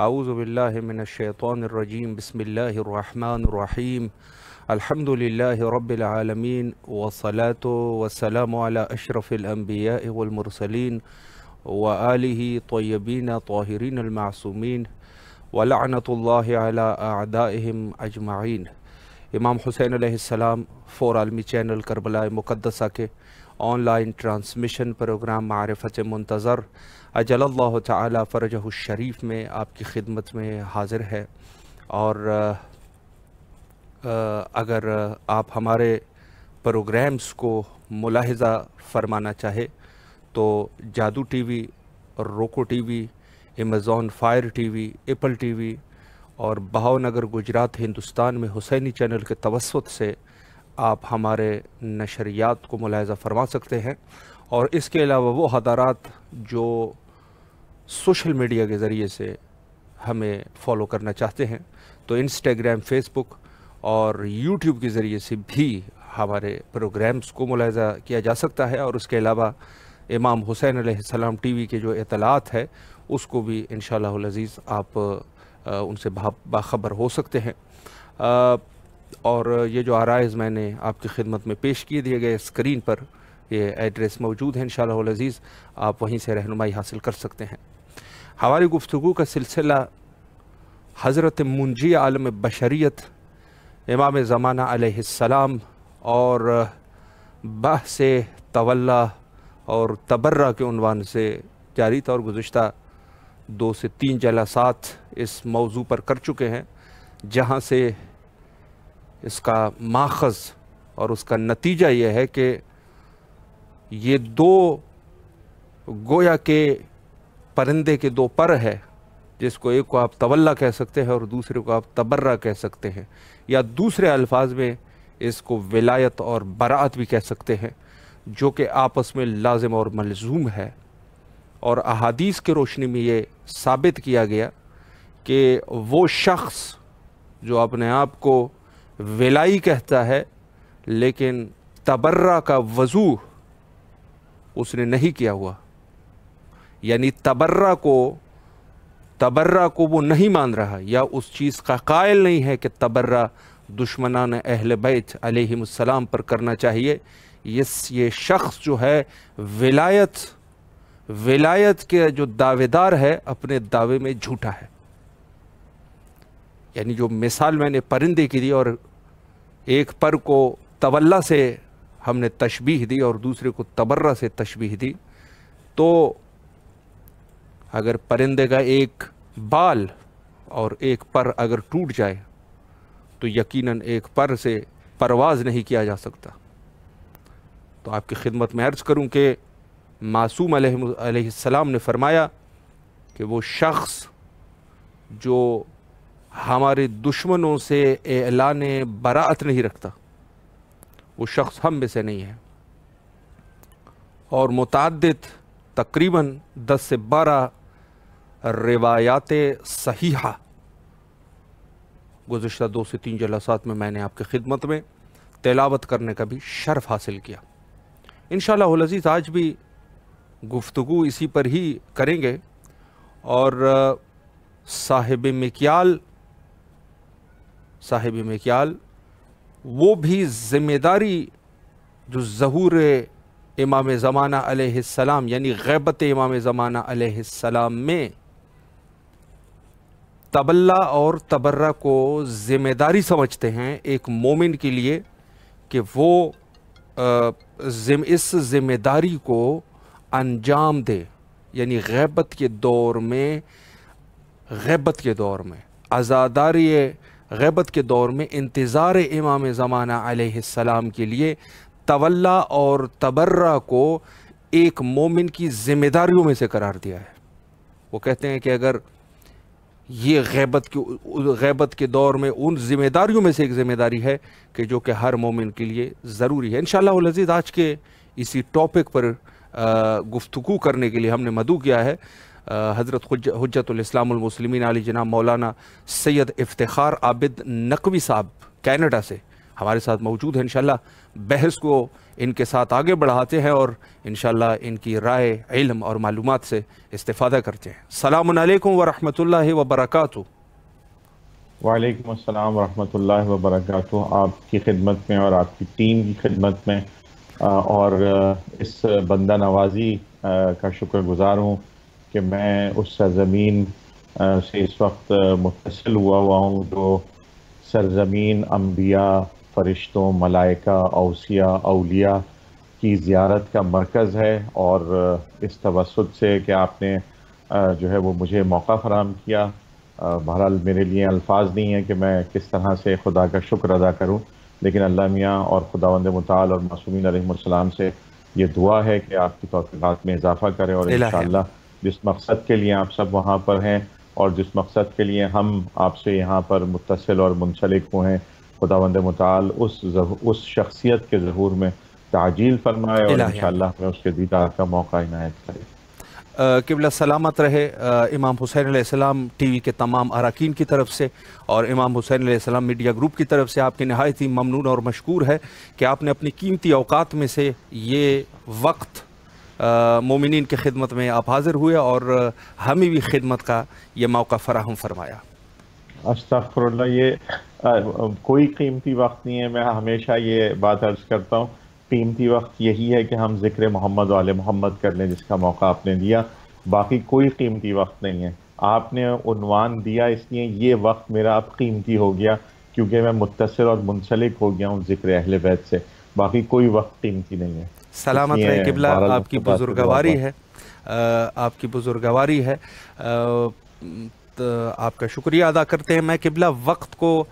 اعوذ باللہ من الشیطان الرجیم بسم اللہ الرحمن الرحیم الحمدللہ رب العالمین والصلاة والسلام علی اشرف الانبیاء والمرسلین وآلہ طیبین طاہرین المعصومین ولعنۃ اللہ علی اعدائہم اجمعین۔ امام حسین علیہ السلام فور عالمی چینل کربلا مقدسہ کے آن لائن ٹرانسمیشن پروگرام معرفت منتظر اجل اللہ تعالی فرجہ الشریف میں آپ کی خدمت میں حاضر ہے، اور اگر آپ ہمارے پروگرامز کو ملاحظہ فرمانا چاہے تو جادو ٹی وی، روکو T V, Amazon fire T V, apple T V اور بہاؤ نگر گجرات ہندوستان میں حسینی چینل کے توسط سے آپ ہمارے نشریات کو ملاحظہ فرما سکتے ہیں۔ اور اس کے علاوہ وہ حضرات جو سوشل میڈیا کے ذریعے سے ہمیں فالو کرنا چاہتے ہیں تو انسٹاگرام، فیس بک اور یوٹیوب کے ذریعے سے بھی ہمارے پروگرامز کو ملاحظہ کیا جا سکتا ہے، اور اس کے علاوہ امام حسین علیہ السلام ٹی وی کے جو اطلاعات ہے اس کو بھی انشاءاللہ العزیز آپ ان سے باخبر ہو سکتے ہیں۔ اور یہ جو عرائض میں نے آپ کی خدمت میں پیش کیے دیے گئے اسکرین پر یہ ایڈریس موجود ہے، انشاءاللہ العزیز آپ وہیں سے رہنمائی حاصل کر سکتے ہیں۔ ہماری گفتگو کا سلسلہ حضرت منجی عالم بشریت امام زمانہ علیہ السلام اور بحث تولا اور تبرہ کے عنوان سے جاری تھا، اور گزشتہ 2 سے 3 جلسات اس موضوع پر کر چکے ہیں، جہاں سے اس کا ماخذ اور اس کا نتیجہ یہ ہے کہ یہ دو گویا کے پرندے کے 2 پر ہے، جس کو ایک کو آپ تولا کہہ سکتے ہیں اور دوسرے کو آپ تبرہ کہہ سکتے ہیں، یا دوسرے الفاظ میں اس کو ولایت اور براعت بھی کہہ سکتے ہیں، جو کہ آپس میں لازم اور ملزوم ہے۔ اور احادیث کے روشنی میں یہ ثابت کیا گیا کہ وہ شخص جو اپنے آپ کو ولائی کہتا ہے لیکن تبرہ کا وضو اس نے نہیں کیا ہوا، یعنی تبرہ کو وہ نہیں مان رہا، یا اس چیز کا قائل نہیں ہے کہ تبرہ دشمنان اہل بیت علیہم السلام پر کرنا چاہیے، یہ شخص جو ہے ولایت کے جو دعوے دار ہے اپنے دعوے میں جھوٹا ہے۔ یعنی جو مثال میں نے پرندے کی دی، اور ایک پر کو تولا سے ہم نے تشبیہ دی اور دوسرے کو تبرہ سے تشبیہ دی، تو اگر پرندے کا ایک بال اور ایک پر اگر ٹوٹ جائے تو یقیناً ایک پر سے پرواز نہیں کیا جا سکتا۔ تو آپ کی خدمت میں عرض کروں کہ معصوم علیہ السلام نے فرمایا کہ وہ شخص جو ہمارے دشمنوں سے اعلان براعت نہیں رکھتا وہ شخص ہم میں سے نہیں ہے۔ اور متعدد تقریباً 10 سے 12 روایات صحیحہ گزشتہ 2 سے 3 جلسات میں نے آپ کی خدمت میں تلاوت کرنے کا بھی شرف حاصل کیا۔ انشاءاللہ العزیز آج بھی گفتگو اسی پر ہی کریں گے، اور صاحب مکیال وہ بھی ذمہ داری جو ظہور امام زمانہ علیہ السلام یعنی غیبت امام زمانہ علیہ السلام میں تبلا اور تبرہ کو ذمہ داری سمجھتے ہیں ایک مومن کے لیے، کہ وہ اس ذمہ داری کو انجام دے، یعنی غیبت کے دور میں عزاداری غیبت کے دور میں انتظار امام زمانہ علیہ السلام کے لیے تولا اور تبرہ کو ایک مومن کی ذمہ داریوں میں سے قرار دیا ہے۔ وہ کہتے ہیں کہ اگر یہ غیبت کے دور میں ان ذمہ داریوں میں سے ایک ذمہ داری ہے کہ جو کہ ہر مومن کے لیے ضروری ہے۔ انشاءاللہ العزیز آج کے اسی ٹاپک پر گفتگو کرنے کے لیے ہم نے مدعو کیا ہے حضرت حجت الاسلام المسلمین علی جناب مولانا سید افتخار عابد نقوی صاحب کینیڈا سے ہمارے ساتھ موجود ہیں. انشاءاللہ بحث کو ان کے ساتھ آگے بڑھاتے ہیں اور انشاءاللہ ان کی رائے، علم اور معلومات سے استفادہ کرتے ہیں. السلام علیکم ورحمۃ اللہ وبرکاتہ. وعلیکم السلام ورحمۃ اللہ وبرکاتہ. آپ کی خدمت میں اور آپ کی ٹیم کی خدمت میں اور اس بندہ نوازی کا شکر گزار ہوں کہ میں اس سرزمین سے اس وقت متصل ہوا ہوں جو سرزمین انبیاء، فرشتوں، ملائکہ، اوصیاء، اولیاء کی زیارت کا مرکز ہے. اور اس توسط سے کہ آپ نے جو ہے وہ مجھے موقع فراہم کیا، بہرحال میرے لیے الفاظ نہیں ہیں کہ میں کس طرح سے خدا کا شکر ادا کروں، لیکن اللہ میاں اور خداوند متعال اور معصومین علیہم السلام سے یہ دعا ہے کہ آپ کی توفیقات میں اضافہ کرے اور انشاءاللہ جس مقصد کے لیے آپ سب وہاں پر ہیں اور جس مقصد کے لیے ہم آپ سے یہاں پر متصل اور منسلک ہوئے ہیں، خداوند متعال اس شخصیت کے ظہور میں تعجیل فرمائے اور انشاءاللہ ہمیں اس کے دیدار کا موقع عنایت کرے. قبلہ سلامت رہے. امام حسین علیہ السلام ٹی وی کے تمام اراکین کی طرف سے اور امام حسین علیہ السلام میڈیا گروپ کی طرف سے آپ کی نہایت ہی ممنون اور مشکور ہے کہ آپ نے اپنی قیمتی اوقات میں سے یہ وقت مومنین کی خدمت میں آپ حاضر ہوئے اور ہمیں بھی خدمت کا یہ موقع فراہم فرمایا. استغفر اللہ، یہ کوئی قیمتی وقت نہیں ہے. میں ہمیشہ یہ بات عرض کرتا ہوں، قیمتی وقت یہی ہے کہ ہم ذکر محمد و آل محمد کر لیں، جس کا موقع آپ نے دیا. باقی کوئی قیمتی وقت نہیں ہے. آپ نے عنوان دیا اس لیے یہ وقت میرا اب قیمتی ہو گیا، کیونکہ میں متصل اور منسلک ہو گیا ہوں ذکر اہل بیت سے. باقی کوئی وقت قیمتی نہیں ہے. سلامت رہے قبلہ. آپ کی بزرگواری ہے، آپ کی بزرگواری ہے، آپ کا شکریہ ادا کرتے ہیں. میں قبلہ وقت کو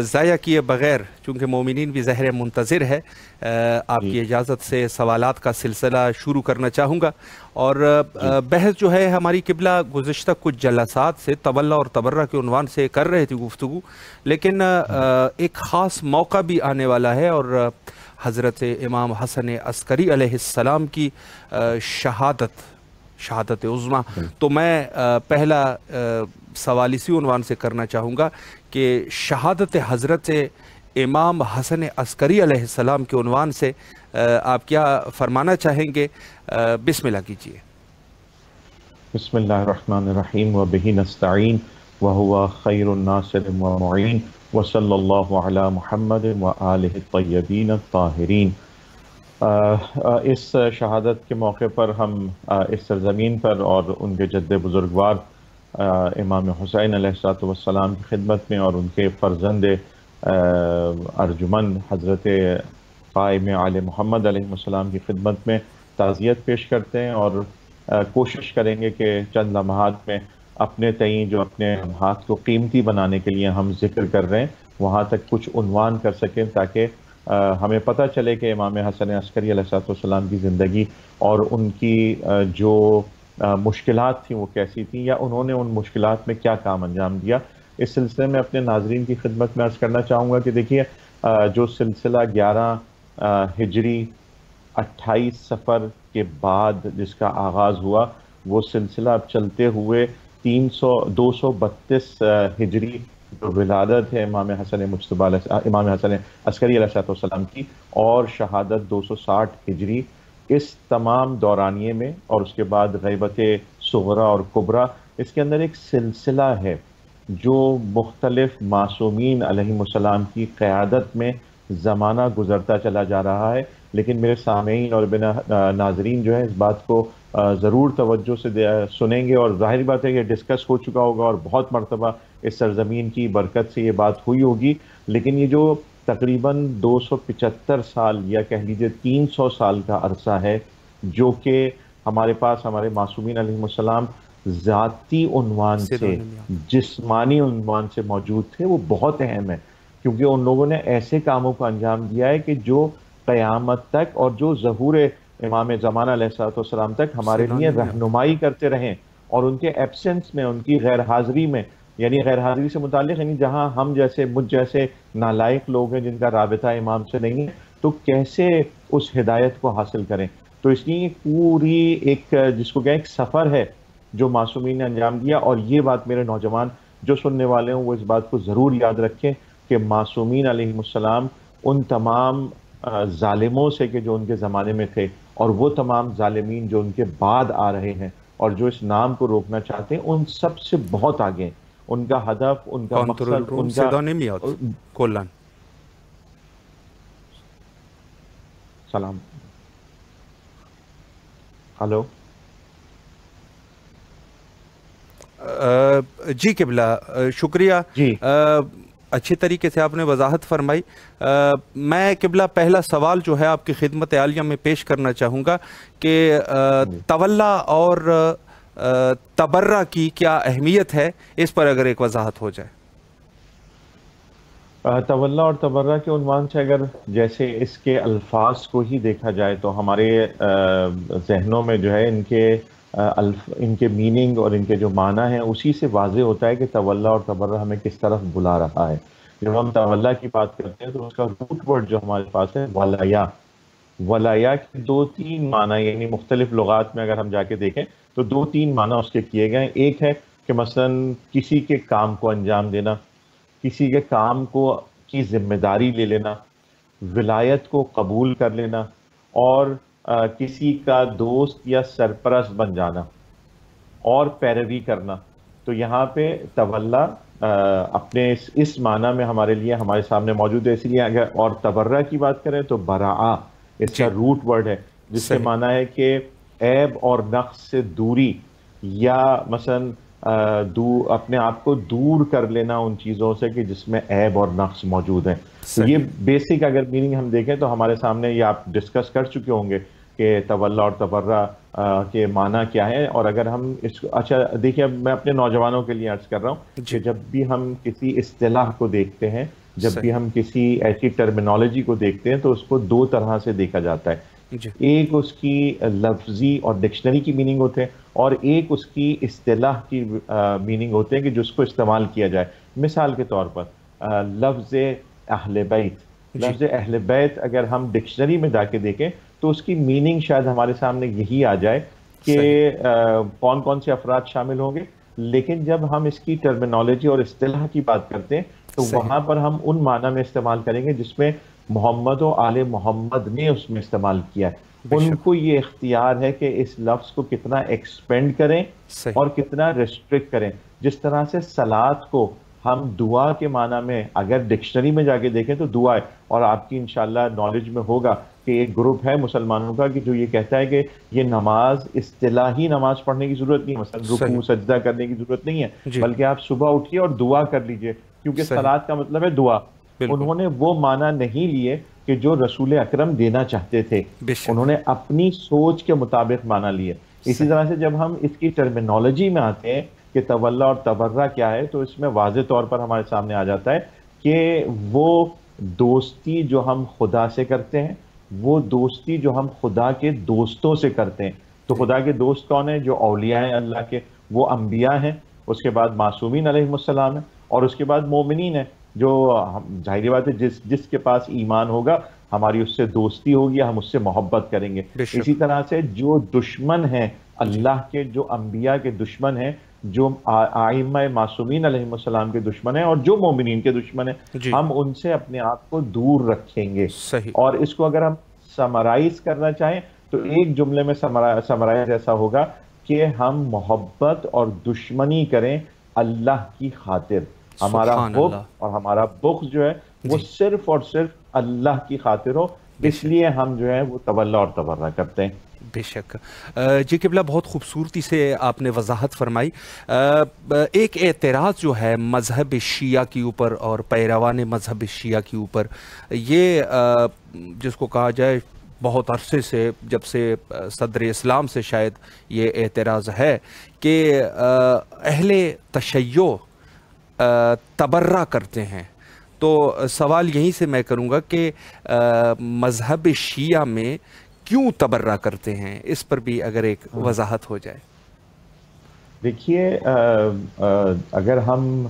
ضائع کیے بغیر، چونکہ مومنین بھی زہر منتظر ہے، آپ کی اجازت سے سوالات کا سلسلہ شروع کرنا چاہوں گا. اور بحث جو ہے ہماری قبلہ گزشتہ کچھ جلسات سے طبلہ اور تبرہ کے عنوان سے کر رہے تھے گفتگو، لیکن ایک خاص موقع بھی آنے والا ہے اور حضرت امام حسن عسکری علیہ السلام کی شہادت عظمیٰ. تو میں پہلا سوال اسی عنوان سے کرنا چاہوں گا کہ شہادت حضرت امام حسن عسکری علیہ السلام کے عنوان سے آپ کیا فرمانا چاہیں گے؟ بسم اللہ کیجیے. بسم اللہ الرحمن الرحیم وبہ نستعین وہو خیر الناصر ومعین وصلی اللہ علی محمد وآلہ الطیبین الطاہرین. اس شہادت کے موقع پر ہم اس سرزمین پر اور ان کے جد بزرگوار امام حسین علیہ السلام کی خدمت میں اور ان کے فرزند ارجمن حضرت قائم آل محمد علیہ السلام کی خدمت میں تعزیت پیش کرتے ہیں اور کوشش کریں گے کہ چند لمحات میں اپنے تئیں جو اپنے لمحات کو قیمتی بنانے کے لیے ہم ذکر کر رہے ہیں وہاں تک کچھ عنوان کر سکیں، تاکہ ہمیں پتہ چلے کہ امام حسن عسکری علیہ السلام کی زندگی اور ان کی جو مشکلات تھیں وہ کیسی تھیں، یا انہوں نے ان مشکلات میں کیا کام انجام دیا. اس سلسلے میں اپنے ناظرین کی خدمت میں عرض کرنا چاہوں گا کہ دیکھیے، جو سلسلہ 11 ہجری 28 صفر کے بعد جس کا آغاز ہوا، وہ سلسلہ اب چلتے ہوئے 232 ہجری جو ولادت ہے امام حسن عسکری علیہ السلام کی، اور شہادت 260 ہجری، اس تمام دورانیے میں اور اس کے بعد غیبت صغرا اور کبرا، اس کے اندر ایک سلسلہ ہے جو مختلف معصومین علیہ السلام کی قیادت میں زمانہ گزرتا چلا جا رہا ہے. لیکن میرے سامعین اور ناظرین جو ہے اس بات کو ضرور توجہ سے سنیں گے، اور ظاہر بات ہے یہ ڈسکس ہو چکا ہوگا اور بہت مرتبہ اس سرزمین کی برکت سے یہ بات ہوئی ہوگی، لیکن یہ جو تقریباً 275 سال یا کہہ لیجیے 300 سال کا عرصہ ہے جو کہ ہمارے پاس ہمارے معصومین علیہ السلام ذاتی عنوان سے، جسمانی عنوان سے موجود تھے، وہ بہت اہم ہے، کیونکہ ان لوگوں نے ایسے کاموں کو انجام دیا ہے کہ جو قیامت تک اور جو ظہور امام زمانہ علیہ السلام تک ہمارے لیے رہنمائی کرتے رہیں. اور ان کے ایبسنس میں، ان کی غیر حاضری میں، یعنی غیر حاضری سے متعلق یعنی جہاں ہم جیسے مجھ جیسے نالائق لوگ ہیں جن کا رابطہ امام سے نہیں ہے، تو کیسے اس ہدایت کو حاصل کریں. تو اس لیے پوری ایک جس کو کہیں ایک سفر ہے جو معصومین نے انجام دیا. اور یہ بات میرے نوجوان جو سننے والے ہوں وہ اس بات کو ضرور یاد رکھیں کہ معصومین علیہ السلام ان تمام ظالموں سے کہ جو ان کے زمانے میں تھے، اور وہ تمام ظالمین جو ان کے بعد آ رہے ہیں اور جو اس نام کو روکنا چاہتے ہیں، ان سب سے بہت آگے ہیں۔ ان کا ہدف، ان کا مقصد، Kontrollrum ان کا صدا نمیاد کلا. سلام، ہلو، جی قبلہ، شکریہ. جی اچھی طریقے سے آپ نے وضاحت فرمائی. میں قبلہ پہلا سوال جو ہے آپ کی خدمت عالیہ میں پیش کرنا چاہوں گا کہ تولا اور تبرہ کی کیا اہمیت ہے، اس پر اگر ایک وضاحت ہو جائے. تولا اور تبرہ کے عنوان سے اگر جیسے اس کے الفاظ کو ہی دیکھا جائے تو ہمارے ذہنوں میں جو ہے ان کے میننگ اور ان کے جو معنی ہیں اسی سے واضح ہوتا ہے کہ تولا اور تبرہ ہمیں کس طرف بلا رہا ہے. جب ہم تولا کی بات کرتے ہیں تو اس کا روٹ ورڈ جو ہمارے پاس ہے ولایا. ولایا کے 2-3 معنی، یعنی مختلف لغات میں اگر ہم جا کے دیکھیں تو 2-3 معنی اس کے کیے گئے ہیں. ایک ہے کہ مثلا کسی کے کام کو انجام دینا، کسی کے کام کی ذمہ داری لے لینا، ولایت کو قبول کر لینا، اور کسی کا دوست یا سرپرست بن جانا اور پیروی کرنا. تو یہاں پہ تولا اپنے اس معنی میں ہمارے لیے ہمارے سامنے موجود ہے. اس لیے اگر اور تبرہ کی بات کریں تو براء اس کا روٹ ورڈ ہے، جس کے معنی ہے کہ عیب اور نقص سے دوری، یا مثلا اپنے آپ کو دور کر لینا ان چیزوں سے کہ جس میں عیب اور نقص موجود ہیں. تو یہ بیسک اگر میننگ ہم دیکھیں تو ہمارے سامنے یہ آپ ڈسکس کر چکے ہوں گے کہ تولا اور تبرہ کے معنی کیا ہے. اور اگر ہم اس کو اچھا دیکھیں، اب میں اپنے نوجوانوں کے لیے عرض کر رہا ہوں کہ جب بھی ہم کسی اصطلاح کو دیکھتے ہیں، جب بھی ہم کسی ایسی ٹرمینالوجی کو دیکھتے ہیں تو اس کو 2 طرح سے دیکھا جاتا ہے. ایک اس کی لفظی اور ڈکشنری کی میننگ ہوتے ہیں، اور ایک اس کی اصطلاح کی میننگ ہوتے ہیں کہ جس کو استعمال کیا جائے. مثال کے طور پر لفظ اہل بیت، لفظ اہل بیت اگر ہم ڈکشنری میں جا کے دیکھیں تو اس کی میننگ شاید ہمارے سامنے یہی آ جائے کہ کون کون سے افراد شامل ہوں گے. لیکن جب ہم اس کی ٹرمینالوجی اور اصطلاح کی بات کرتے ہیں تو وہاں پر ہم ان معنی میں استعمال کریں گے جس میں محمد و آل محمد نے اس میں استعمال کیا ہے. ان کو یہ اختیار ہے کہ اس لفظ کو کتنا ایکسپینڈ کریں اور کتنا ریسٹرکٹ کریں. جس طرح سے صلات کو ہم دعا کے معنی میں اگر ڈکشنری میں جا کے دیکھیں تو دعا ہے، اور آپ کی انشاءاللہ نالج میں ہوگا کہ ایک گروپ ہے مسلمانوں کا کہ جو یہ کہتا ہے کہ یہ نماز اصطلاحی نماز پڑھنے کی ضرورت نہیں ہے، مثلا رکوع سجدہ کرنے کی ضرورت نہیں ہے، بلکہ آپ صبح اٹھیے اور دعا کر لیجئے، کیونکہ صلات کا مطلب ہے دعا. انہوں نے وہ معنی نہیں لیے کہ جو رسول اکرم دینا چاہتے تھے، انہوں نے اپنی سوچ کے مطابق معنی لیے. اسی طرح سے جب ہم اس کی ٹرمینالوجی میں آتے ہیں کہ تولا اور تبرہ کیا ہے تو اس میں واضح طور پر ہمارے سامنے آ جاتا ہے کہ وہ دوستی جو ہم خدا سے کرتے ہیں، وہ دوستی جو ہم خدا کے دوستوں سے کرتے ہیں. تو خدا کے دوست کون ہیں؟ جو اولیاء ہیں اللہ کے، وہ انبیاء ہیں، اس کے بعد معصومین علیہ السلام ہیں، اور اس کے بعد مومنین ہیں. جو ظاہری بات ہے جس کے پاس ایمان ہوگا ہماری اس سے دوستی ہوگی، ہم اس سے محبت کریں گے. اسی طرح سے جو دشمن ہیں اللہ کے، جو انبیاء کے دشمن ہیں، جو ائمہ معصومین علیہ السلام کے دشمن ہیں، اور جو مومنین کے دشمن ہیں، ہم ان سے اپنے آپ کو دور رکھیں گے. اور اس کو اگر ہم سمرائز کرنا چاہیں تو ایک جملے میں سمرائز ایسا ہوگا کہ ہم محبت اور دشمنی کریں اللہ کی خاطر. ہمارا حب اور ہمارا بغض جو ہے وہ صرف اور صرف اللہ کی خاطر ہو، اس لیے ہم جو ہے وہ تولا اور تبرہ کرتے ہیں. بے شک. جی قبلہ، بہت خوبصورتی سے آپ نے وضاحت فرمائی. ایک اعتراض جو ہے مذہب شیعہ کے اوپر اور پیروان مذہب شیعہ کے اوپر، یہ جس کو کہا جائے بہت عرصے سے، جب سے صدر اسلام سے شاید یہ اعتراض ہے کہ اہل تشیع تبرہ کرتے ہیں. تو سوال یہیں سے میں کروں گا کہ مذہب شیعہ میں کیوں تبرہ کرتے ہیں، اس پر بھی اگر ایک وضاحت ہو جائے. دیکھیے، اگر ہم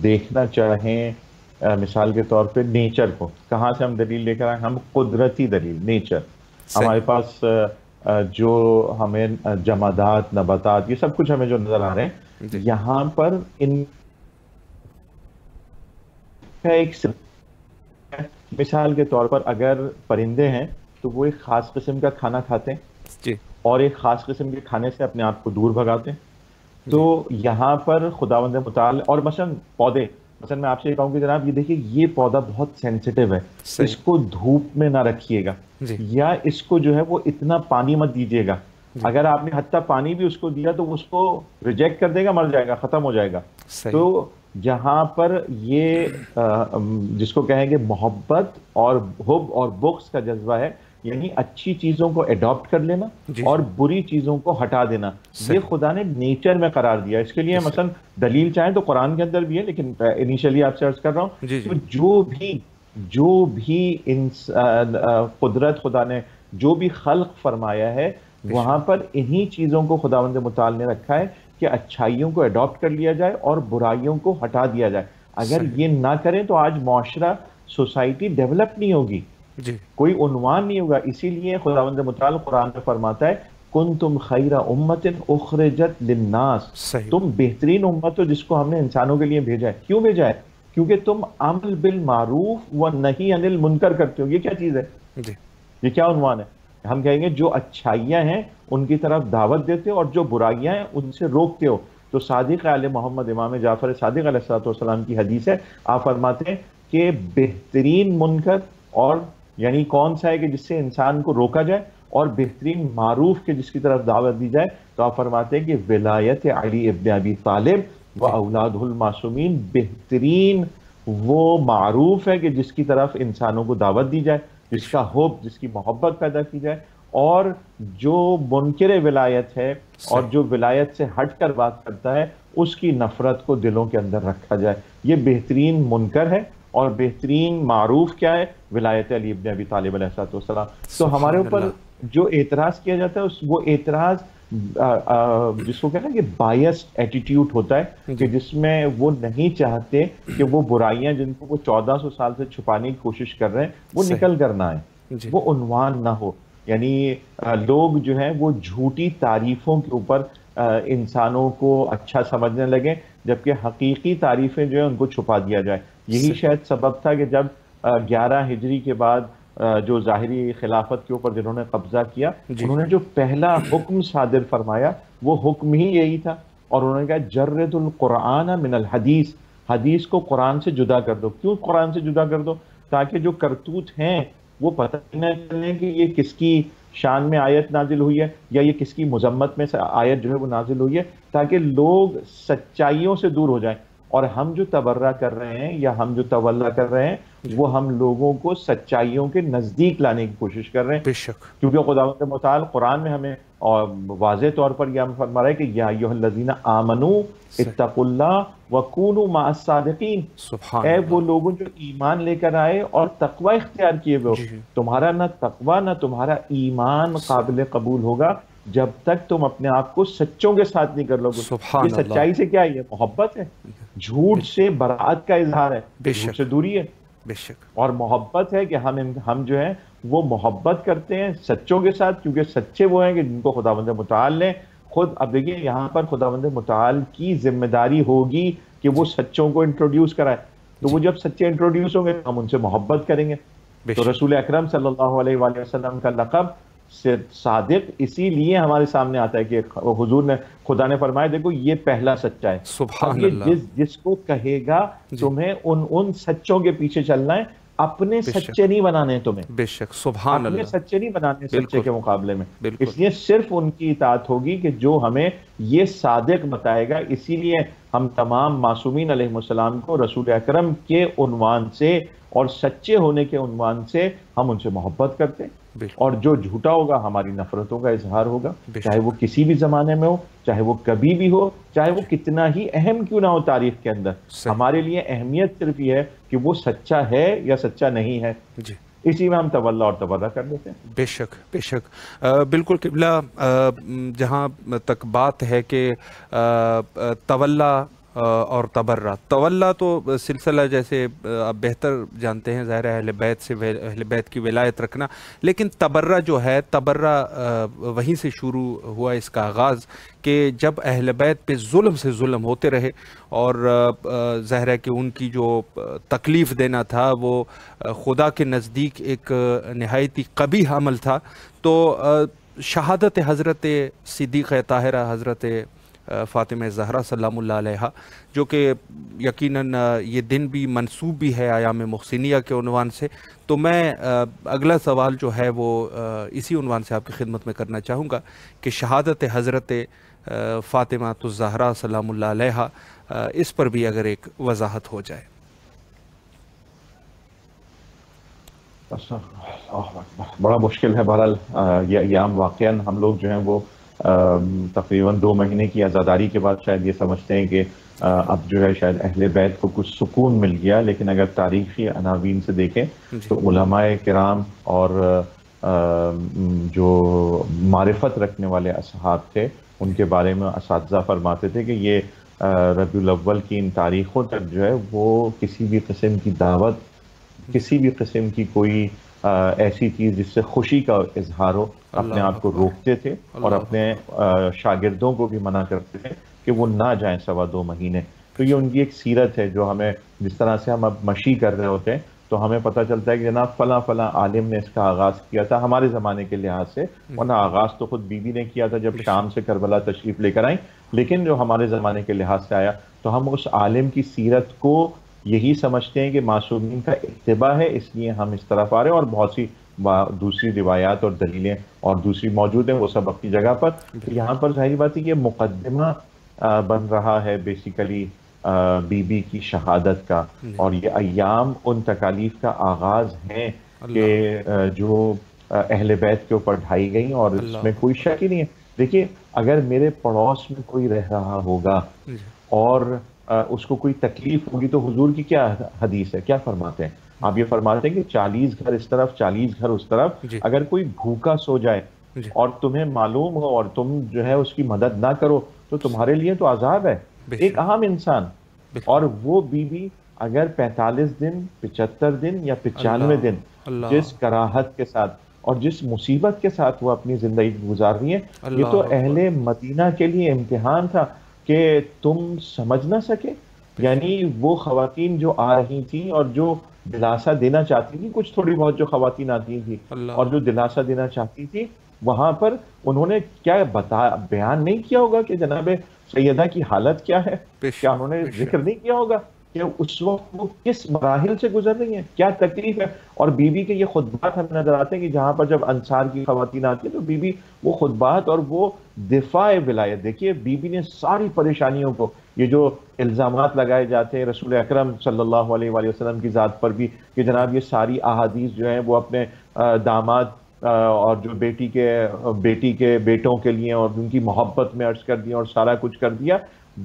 دیکھنا چاہیں مثال کے طور پہ نیچر کو، کہاں سے ہم دلیل لے کر آئیں؟ ہم قدرتی دلیل، نیچر. ہمارے پاس جو ہمیں جمادات، نباتات، یہ سب کچھ ہمیں جو نظر آ رہے ہیں، یہاں پر ان کا ایک مثال کے طور پر اگر پرندے ہیں تو وہ ایک خاص قسم کا کھانا کھاتے ہیں جی اور ایک خاص قسم کے کھانے سے اپنے آپ کو دور بھگاتے ہیں. تو یہاں پر خداوند متعال اور مثلا پودے، مثلا میں آپ سے یہ کہوں کہ جناب یہ دیکھیے یہ پودا بہت سینسیٹیو ہے، اس کو دھوپ میں نہ رکھیے گا، یا اس کو جو ہے وہ اتنا پانی مت دیجیے گا. اگر آپ نے حتیٰ پانی بھی اس کو دیا تو اس کو ریجیکٹ کر دے گا، مر جائے گا، ختم ہو جائے گا. تو جہاں پر یہ جس کو کہیں گے محبت اور حب اور بغض کا جذبہ ہے، یعنی اچھی چیزوں کو اڈاپٹ کر لینا اور بری چیزوں کو ہٹا دینا، یہ خدا نے نیچر میں قرار دیا. اس کے لیے مثلا دلیل چاہیں تو قرآن کے اندر بھی ہے، لیکن انیشلی آپ سے عرض کر رہا ہوں کہ جو بھی قدرت خدا نے جو بھی خلق فرمایا ہے وہاں پر انہی چیزوں کو خداوند متعال نے رکھا ہے کہ اچھائیوں کو اڈاپٹ کر لیا جائے اور برائیوں کو ہٹا دیا جائے. اگر یہ نہ کریں تو آج معاشرہ، سوسائٹی ڈیولپ نہیں ہوگی، کوئی عنوان نہیں ہوگا. اسی لیے خداوند متعال قرآن میں فرماتا ہے کنتم خیر امت اخرجت للناس، تم بہترین امت ہو جس کو ہم نے انسانوں کے لیے بھیجا ہے. کیوں بھیجا ہے؟ کیونکہ تم عمل بالمعروف و نہی عن المنکر کرتے ہو. یہ کیا چیز ہے؟ یہ کیا عنوان ہے؟ ہم کہیں گے جو اچھائیاں ہیں ان کی طرف دعوت دیتے ہو اور جو برائیاں ہیں ان سے روکتے ہو. تو صادق آل محمد امام جعفر صادق علیہ السلام کی حدیث ہے، آپ فرماتے ہیں کہ بہترین منکر اور یعنی کون سا ہے کہ جس سے انسان کو روکا جائے، اور بہترین معروف کے جس کی طرف دعوت دی جائے. تو آپ فرماتے ہیں کہ ولایت علی ابن ابی طالب و اولادہ المعصومین، بہترین وہ معروف ہے کہ جس کی طرف انسانوں کو دعوت دی جائے، جس کا حب، جس کی محبت پیدا کی جائے. اور جو منکر ولایت ہے اور جو ولایت سے ہٹ کر بات کرتا ہے اس کی نفرت کو دلوں کے اندر رکھا جائے. یہ بہترین منکر ہے. اور بہترین معروف کیا ہے؟ ولایت علی ابن ابی طالب علیہ السلام. تو ہمارے اوپر جو اعتراض کیا جاتا ہے وہ اعتراض جس کو کہتے ہیں کہ بائسڈ ایٹیٹیوڈ ہوتا ہے، کہ جس میں وہ نہیں چاہتے کہ وہ برائیاں جن کو وہ 1400 سال سے چھپانے کی کوشش کر رہے ہیں وہ نکل کر نہ آئیں، وہ عنوان نہ ہو. یعنی لوگ جو ہیں وہ جھوٹی تعریفوں کے اوپر انسانوں کو اچھا سمجھنے لگیں، جبکہ حقیقی تعریفیں جو ہیں ان کو چھپا دیا جائے. یہی شاید سبب تھا کہ جب 11 ہجری کے بعد جو ظاہری خلافت کے اوپر جنہوں نے قبضہ کیا، انہوں نے جو پہلا حکم صادر فرمایا وہ حکم ہی یہی تھا. اور انہوں نے کہا جرد القرآن من الحدیث، حدیث کو قرآن سے جدا کر دو. کیوں قرآن سے جدا کر دو؟ تاکہ جو کرتوت ہیں وہ پتہ نہ چلیں کہ یہ کس کی شان میں آیت نازل ہوئی ہے یا یہ کس کی مذمت میں سے آیت جو ہے وہ نازل ہوئی ہے، تاکہ لوگ سچائیوں سے دور ہو جائیں. اور ہم جو تبرہ کر رہے ہیں یا ہم جو تولا کر رہے ہیں وہ ہم لوگوں کو سچائیوں کے نزدیک لانے کی کوشش کر رہے ہیں. بے شک، کیونکہ خداوند متعال قرآن میں ہمیں واضح طور پر یہ فرما رہا ہے کہ یا ایھا الذین آمنوا اتقوا اللہ وکونوا مع الصادقین. اے وہ لوگوں جو ایمان لے کر آئے اور تقوی اختیار کیے ہوئے، تمہارا نہ تقوی نہ تمہارا ایمان قابل قبول ہوگا جب تک تم اپنے آپ کو سچوں کے ساتھ نہیں کر لو گے. یہ سچائی سے کیا ہے؟ یہ محبت ہے. جھوٹ سے برات کا اظہار ہے، جھوٹ سے دوری ہے. بے شک. اور محبت ہے کہ ہم جو ہیں وہ محبت کرتے ہیں سچوں کے ساتھ، کیونکہ سچے وہ ہیں کہ جن کو خداوند متعال نے خود. اب دیکھیے یہاں پر خداوند متعال کی ذمہ داری ہوگی کہ وہ سچوں کو انٹروڈیوس کرائے. تو وہ جب سچے انٹروڈیوس ہوں گے ہم ان سے محبت کریں گے. تو رسول اکرم صلی اللہ علیہ وآلہ وسلم کا لقب صادق اسی لیے ہمارے سامنے آتا ہے کہ حضور نے، خدا نے فرمایا دیکھو یہ پہلا سچا ہے. سبحان اللہ. جس کو کہے گا تمہیں ان سچوں کے پیچھے چلنا ہے، اپنے سچے نہیں بنانے تمہیں. بے شک. سبحان اللہ. اپنے سچے نہیں بنانے سچے کے مقابلے میں. اس لیے صرف ان کی اطاعت ہوگی کہ جو ہمیں یہ صادق بتائے گا. اسی لیے ہم تمام معصومین علیہ السلام کو رسول اکرم کے عنوان سے اور سچے ہونے کے عنوان سے ہم ان سے محبت کرتے ہیں. اور جو جھوٹا ہوگا ہماری نفرتوں کا اظہار ہوگا، چاہے وہ کسی بھی زمانے میں ہو، چاہے وہ کبھی بھی ہو، چاہے وہ کتنا ہی اہم کیوں نہ ہو تاریخ کے اندر. ہمارے لیے اہمیت صرف یہ ہے کہ وہ سچا ہے یا سچا نہیں ہے. اسی میں ہم تولا اور تبرہ کر لیتے ہیں. بے شک بے شک. بالکل قبلہ، جہاں تک بات ہے کہ تولا اور تبرہ تولا تو سلسلہ جیسے آپ بہتر جانتے ہیں، ظاہر ہے اہل بیت سے اہل بیت کی ولایت رکھنا، لیکن تبرہ جو ہے تبرہ وہیں سے شروع ہوا اس کا آغاز، کہ جب اہل بیت پہ ظلم سے ظلم ہوتے رہے، اور ظاہر ہے کہ ان کی جو تکلیف دینا تھا وہ خدا کے نزدیک ایک نہایت ہی قبیح عمل تھا، تو شہادت حضرت صدیقہ طاہرہ حضرت فاطمہ زہرا سلام اللہ علیہا، جو کہ یقیناً یہ دن بھی منسوب بھی ہے ایام محسنیہ کے عنوان سے، تو میں اگلا سوال جو ہے وہ اسی عنوان سے آپ کی خدمت میں کرنا چاہوں گا کہ شہادت حضرت فاطمہ الزہرا سلام اللہ علیہا، اس پر بھی اگر ایک وضاحت ہو جائے۔ بڑا مشکل ہے بہرحال، یہ ایام واقعاً ہم لوگ جو ہیں وہ تقریباً 2 مہینے کی عزاداری کے بعد شاید یہ سمجھتے ہیں کہ اب جو ہے شاید اہل بیت کو کچھ سکون مل گیا، لیکن اگر تاریخی عناوین سے دیکھیں تو علماء کرام اور جو معرفت رکھنے والے اصحاب تھے ان کے بارے میں اساتذہ فرماتے تھے کہ یہ ربیع الاول کی ان تاریخوں تک جو ہے وہ کسی بھی قسم کی دعوت، کسی بھی قسم کی کوئی ایسی چیز جس سے خوشی کا اظہار ہو، اپنے آپ کو روکتے تھے اور اپنے شاگردوں کو بھی منع کرتے تھے کہ وہ نہ جائیں 2.25 مہینے۔ تو یہ ان کی ایک سیرت ہے جو ہمیں، جس طرح سے ہم اب مشی کر رہے ہوتے ہیں تو ہمیں پتہ چلتا ہے کہ جناب فلاں فلاں عالم نے اس کا آغاز کیا تھا ہمارے زمانے کے لحاظ سے، ورنہ آغاز تو خود بی بی نے کیا تھا جب شام سے کربلا تشریف لے کر آئیں، لیکن جو ہمارے زمانے کے لحاظ سے آیا تو ہم اس عالم کی سیرت کو یہی سمجھتے ہیں کہ معصومین کا اتباع ہے، اس لیے ہم اس طرف آ رہے ہیں، اور بہت سی دوسری روایات اور دلیلیں اور دوسری موجود ہیں، وہ سب اپنی جگہ پر۔ یہاں پر ظاہری بات ہے کہ مقدمہ بن رہا ہے بیسیکلی بی بی کی شہادت کا، اور یہ ایام ان تکالیف کا آغاز ہیں کہ جو اہل بیت کے اوپر ڈھائی گئیں، اور اس میں کوئی شک ہی نہیں ہے۔ دیکھیے اگر میرے پڑوس میں کوئی رہ رہا ہوگا اور اس کو کوئی تکلیف ہوگی تو حضور کی کیا حدیث ہے، کیا فرماتے ہیں؟ آپ یہ فرماتے ہیں کہ 40 گھر اس طرف 40 گھر اس طرف، اگر کوئی بھوکا سو جائے اور تمہیں معلوم ہو اور تم جو ہے اس کی مدد نہ کرو تو تمہارے لیے تو عذاب ہے، ایک عام انسان۔ اور وہ بی بی اگر 45 دن 75 دن یا 95 دن جس کراہت کے ساتھ اور جس مصیبت کے ساتھ وہ اپنی زندگی گزار رہی ہیں، یہ تو اہل مدینہ کے لیے امتحان تھا کہ تم سمجھ نہ سکے۔ یعنی وہ خواتین جو آ رہی تھیں اور جو دلاسا دینا چاہتی تھی، کچھ تھوڑی بہت جو خواتین آتی تھی اور جو دلاسا دینا چاہتی تھی، وہاں پر انہوں نے کیا بیان نہیں کیا ہوگا کہ جناب سیدہ کی حالت کیا ہے؟ کیا انہوں نے ذکر نہیں کیا ہوگا کہ اس وقت وہ کس مراحل سے گزر رہی ہیں، کیا تکلیف ہے؟ اور بی بی کے یہ خطبات ہمیں نظر آتے ہیں کہ جہاں پر جب انصار کی خواتین آتی ہیں تو بی بی وہ خطبات اور وہ دفاع ولایت، دیکھیے بی بی نے ساری پریشانیوں کو، یہ جو الزامات لگائے جاتے ہیں رسول اکرم صلی اللہ علیہ وآلہ وسلم کی ذات پر بھی کہ جناب یہ ساری احادیث جو ہیں وہ اپنے داماد اور جو بیٹی کے بیٹوں کے لیے اور ان کی محبت میں عرض کر دیا اور سارا کچھ کر دیا،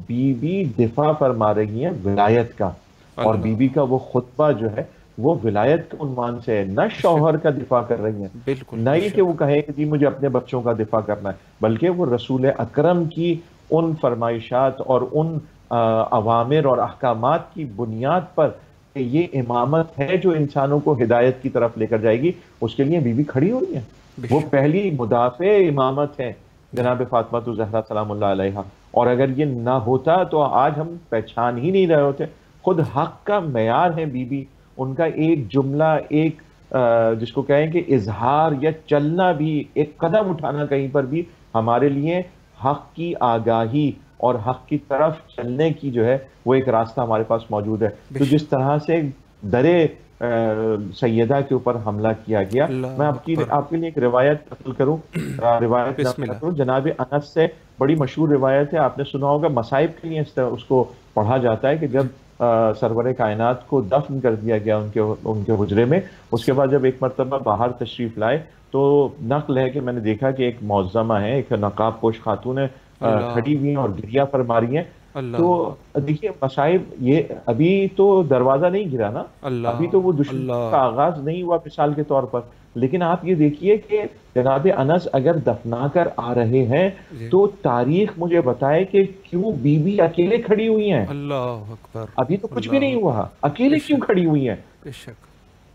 بی بی دفاع فرما رہی ہیں ولایت کا، اور بی بی کا وہ خطبہ جو ہے وہ ولایت کے عنوان سے ہے، نہ شوہر کا دفاع کر رہی ہیں، نہ ہی کہ وہ کہے کہ جی مجھے اپنے بچوں کا دفاع کرنا ہے، بلکہ وہ رسول اکرم کی ان فرمائشات اور ان اوامر اور احکامات کی بنیاد پر کہ یہ امامت ہے جو انسانوں کو ہدایت کی طرف لے کر جائے گی، اس کے لیے بی بی کھڑی ہو رہی ہیں۔ وہ پہلی مدافع امامت ہے جناب فاطمہ الزہرا سلام اللہ علیہا، اور اگر یہ نہ ہوتا تو آج ہم پہچان ہی نہیں رہے ہوتے۔ خود حق کا معیار ہے بی بی، ان کا ایک جملہ، ایک جس کو کہیں کہ اظہار یا چلنا بھی، ایک قدم اٹھانا کہیں پر بھی ہمارے لیے حق کی آگاہی اور حق کی طرف چلنے کی جو ہے وہ ایک راستہ ہمارے پاس موجود ہے۔ تو جس طرح سے درے سیدہ کے اوپر حملہ کیا گیا، میں آپ کے لیے ایک روایت نقل کروں، جناب انس سے بڑی مشہور روایت ہے، آپ نے سنا ہوگا، مصائب کے لیے اس کو پڑھا جاتا ہے کہ جب سرور کائنات کو دفن کر دیا گیا ان کے حجرے میں، اس کے بعد جب ایک مرتبہ باہر تشریف لائے تو نقل ہے کہ میں نے دیکھا کہ ایک معظمہ ہے، ایک نقاب پوش خاتون ہے، کھڑی ہوئی ہیں اور گریا فرما رہی ہیں۔ تو دیکھیے مصائب، یہ ابھی تو دروازہ نہیں گرا نا، ابھی تو وہ دشمن کا آغاز نہیں ہوا مثال کے طور پر، لیکن آپ یہ دیکھیے کہ جناب انس اگر دفنا کر آ رہے ہیں تو تاریخ مجھے بتائے کہ کیوں بی بی اکیلے کھڑی ہوئی ہیں؟ اللہ اکبر، ابھی تو کچھ بھی اللہ نہیں اکبر، ہوا، اکیلے بے کیوں شک، کھڑی ہوئی ہیں؟ بے شک،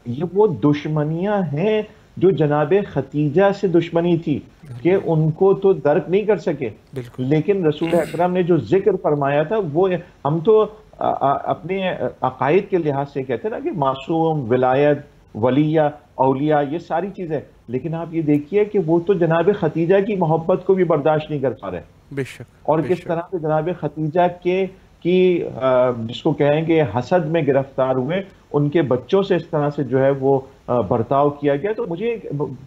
یہ وہ دشمنیاں ہیں جو جناب خدیجہ سے دشمنی تھی کہ ان کو تو درک نہیں کر سکے، بالکل، لیکن رسول اکرم نے جو ذکر فرمایا تھا وہ ہم تو اپنے عقائد کے لحاظ سے کہتے ہیں نا کہ معصوم، ولایت، ولیہ، اولیاء، یہ ساری چیزیں، لیکن آپ یہ دیکھیے کہ وہ تو جناب خدیجہ کی محبت کو بھی برداشت نہیں کر پا رہے، بے شک، اور بے کس شک، طرح سے جناب خدیجہ کی جس کو کہیں گے حسد میں گرفتار ہوئے، ان کے بچوں سے اس طرح سے جو ہے وہ برتاؤ کیا گیا۔ تو مجھے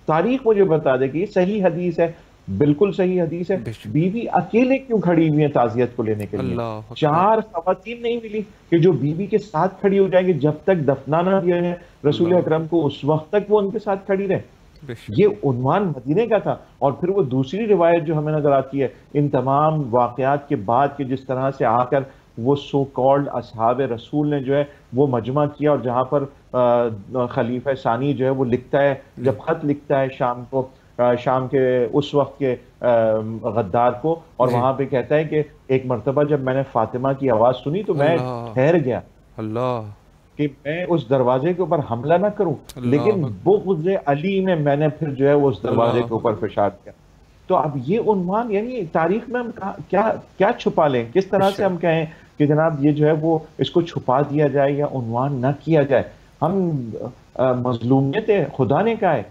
تاریخ مجھے بتا دے کہ یہ صحیح حدیث ہے، بالکل صحیح حدیث ہے، بے شک، بیوی اکیلے کیوں کھڑی ہوئی ہیں تعزیت کو لینے کے لیے؟ اللہ اکبر، 4 خواتین نہیں ملی کہ جو بیوی کے ساتھ کھڑی ہو جائیں گے جب تک دفنا نہ دیا جائے رسول اللہ، اکرم کو، اس وقت تک وہ ان کے ساتھ کھڑی رہے۔ بے یہ شک، عنوان مدینے کا تھا، اور پھر وہ دوسری روایت جو ہمیں نظر آتی ہے ان تمام واقعات کے بعد کہ جس طرح سے آ کر وہ سو کالڈ اصحاب رسول نے جو ہے وہ مجمع کیا، اور جہاں پر خلیفہ ثانی جو ہے وہ لکھتا ہے، جب خط لکھتا ہے شام کو، شام کے اس وقت کے غدار کو، اور جی، وہاں پہ کہتا ہے کہ ایک مرتبہ جب میں نے فاطمہ کی آواز سنی تو میں اللہ، ٹھہر گیا اللہ، کہ میں اس دروازے کے اوپر حملہ نہ کروں، لیکن اللہ اکبر، بغض علی میں نے پھر جو ہے وہ اس دروازے کے اللہ اوپر اکبر، فشار کیا۔ تو اب یہ عنوان، یعنی تاریخ میں ہم کیا چھپا لیں، کس بے طرح سے شک، ہم کہیں کہ جناب یہ جو ہے وہ اس کو چھپا دیا جائے یا عنوان نہ کیا جائے؟ ہم مظلومیت خدا نے کہا ہے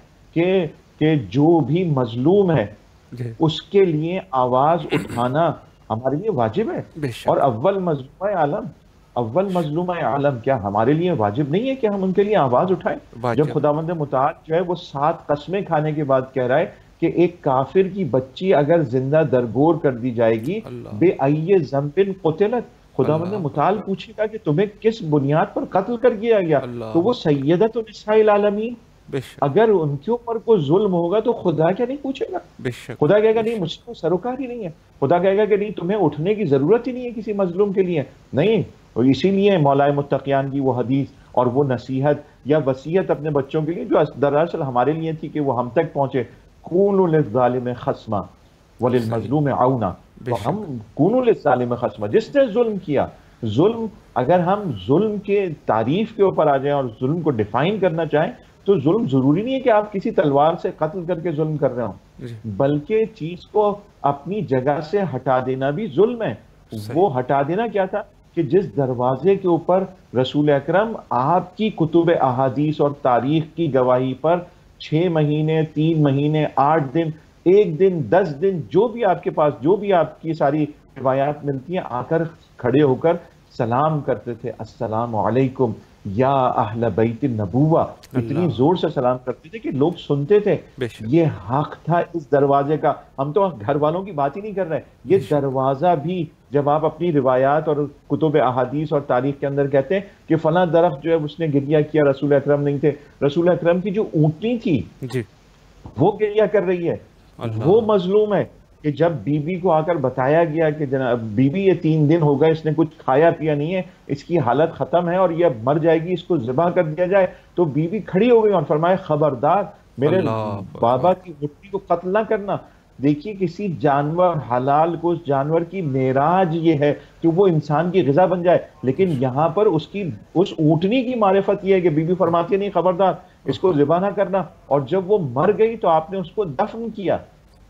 کہ جو بھی مظلوم ہے جی، اس کے لیے آواز اٹھانا ہمارے لیے واجب ہے، بے اور شک، اول مظلوم عالم کیا ہمارے لیے واجب نہیں ہے کہ ہم ان کے لیے آواز اٹھائیں؟ جب واجب، خداوند متعال جو ہے وہ 7 قسمیں کھانے کے بعد کہہ رہا ہے کہ ایک کافر کی بچی اگر زندہ درگور کر دی جائے گی، اللہ، بے ای ذنب قتلت، خداوند اللہ متعال اکبر، پوچھے گا کہ تمہیں کس بنیاد پر قتل کر دیا گیا؟ تو اللہ وہ اکبر، سیدۃ النساء العالمین، بے شک، اگر ان کے اوپر کوئی ظلم ہوگا تو خدا کیا نہیں پوچھے گا؟ بے شک، خدا کہے گا بے نہیں، شک، مجھ سے کوئی سروکار ہی نہیں ہے، خدا کہے گا کہ نہیں تمہیں اٹھنے کی ضرورت ہی نہیں ہے کسی مظلوم کے لیے، نہیں۔ اور اسی لیے مولائے متقیان کی وہ حدیث اور وہ نصیحت یا وصیت اپنے بچوں کے لیے جو دراصل ہمارے لیے تھی کہ وہ ہم تک پہنچے، کونوا للظالم خصما صحیح، وللمظلوم عونا، بے تو ہم شک، کونوا للظالم خصما، جس نے ظلم کیا، ظلم، اگر ہم ظلم کے تعریف کے اوپر آ جائیں اور ظلم کو ڈیفائن کرنا چاہیں تو ظلم ضروری نہیں ہے کہ آپ کسی تلوار سے قتل کر کے ظلم کر رہے ہوں، جی، بلکہ چیز کو اپنی جگہ سے ہٹا دینا بھی ظلم ہے۔ صحیح، وہ ہٹا دینا کیا تھا کہ جس دروازے کے اوپر رسول اکرم آپ کی کتب احادیث اور تاریخ کی گواہی پر 6 مہینے، 3 مہینے، 8 دن، 1 دن، 10 دن، جو بھی آپ کے پاس، جو بھی آپ کی ساری روایات ملتی ہیں، آ کر کھڑے ہو کر سلام کرتے تھے، السلام علیکم یا اہل بیت النبوہ، اتنی اللہ، زور سے سلام کرتے تھے کہ لوگ سنتے تھے۔ بے شک، یہ حق تھا اس دروازے کا، ہم تو گھر والوں کی بات ہی نہیں کر رہے، یہ بے شک، دروازہ بھی جب آپ اپنی روایات اور کتب احادیث اور تاریخ کے اندر کہتے ہیں کہ فلاں درخت جو ہے اس نے گریہ کیا، رسول اکرم نہیں تھے، رسول اکرم کی جو اونٹنی تھی جی، وہ گریہ کر رہی ہے، وہ اللہ، مظلوم ہے کہ جب بی بی کو آ کر بتایا گیا کہ جناب بی بی یہ 3 دن ہو گئے، اس نے کچھ کھایا پیا نہیں ہے، اس کی حالت ختم ہے اور یہ اب مر جائے گی، اس کو ذبح کر دیا جائے، تو بی بی کھڑی ہو گئی اور فرمایا خبردار میرے اللہ بابا اکبر، کی مٹی کو قتل نہ کرنا۔ دیکھیے کسی جانور حلال کو، اس جانور کی معراج یہ ہے کہ وہ انسان کی غذا بن جائے، لیکن یہاں پر اس اونٹنی کی معرفت یہ ہے کہ بی بی فرماتی ہے نہیں خبردار اس کو ذبح نہ کرنا، اور جب وہ مر گئی تو آپ نے اس کو دفن کیا،